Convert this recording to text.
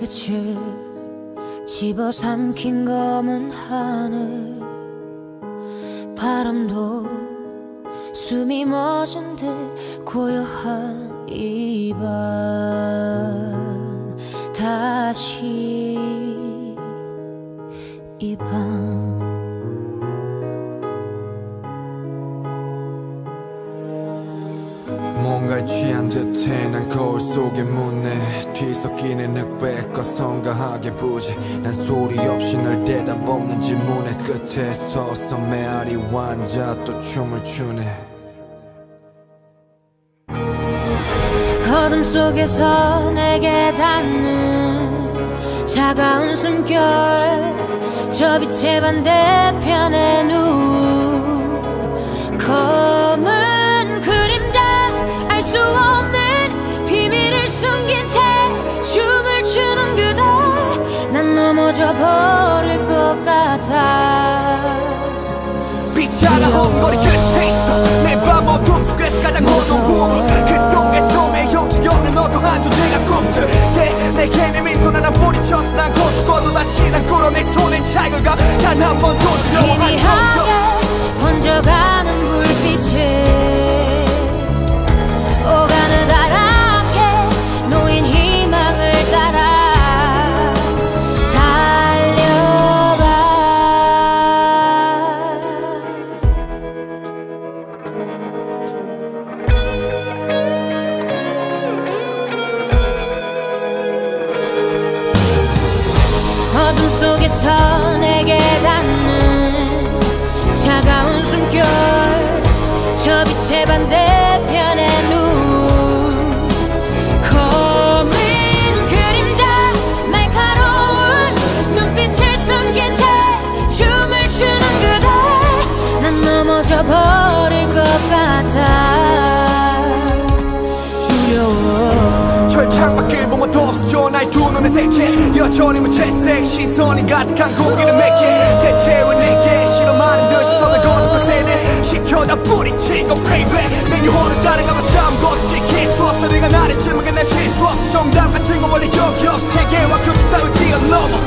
불빛을 집어삼킨 검은 하늘, 바람도 숨이 멎은 듯 고요한 이 밤, 다시 이 밤. 뭔가에 취한 듯해 난 거울 속에 묻네. 뒤섞이는 흑백과 성가하게 부지. 난 소리 없이 널 대답없는 질문의 끝에 서서 메아리 앉아 또 춤을 추네. 어둠 속에서 내게 닿는 차가운 숨결, 저 빛의 반대편에 누운 검은 그림자, 알 수 없는 비밀을 숨긴 채 춤을 추는 그대, 난 넘어져 버릴 것 같아. 빛 따라온 거리 끝에 있어 내 밤 어둠 속에서 가장 어두운 부분, 그 속에서 내 형식이 없는 어떠한 존재가 꿈틀대 내게 내 미소 난 뿌리쳤어. 난 곧 죽어도 다시 난 꿇어 내 손엔 자극감 단 한 번도 두려워 한 적이 없어. 번져가는 불빛에 오가는 바람에 놓인 희망을 따라 달려가. 어둠 속에서 내게 닿는 차가운 숨결, 저 빛의 반대편에 누운 검은 그림자, 날카로운 눈빛을 숨긴 채 춤을 추는 그대, 난 넘어져 버릴 것 같아. 두려워. 철창밖을 보면 더 없어져 나의 두 눈의 색채, 여전히 무채색 시선이 가득한 고기를 맺게. 대체 왜 내게 실험하는 듯이 손을 거는 것에는 시켜다 뿌리치고 payback. 내 유혹을 따라가봤자 아무것도 지킬 수 없어. 네가 나를 질문해 낼 실수 없어. 정답 같은 거 원래 여기 없어. 체계와 규칙 따위 뛰어넘어.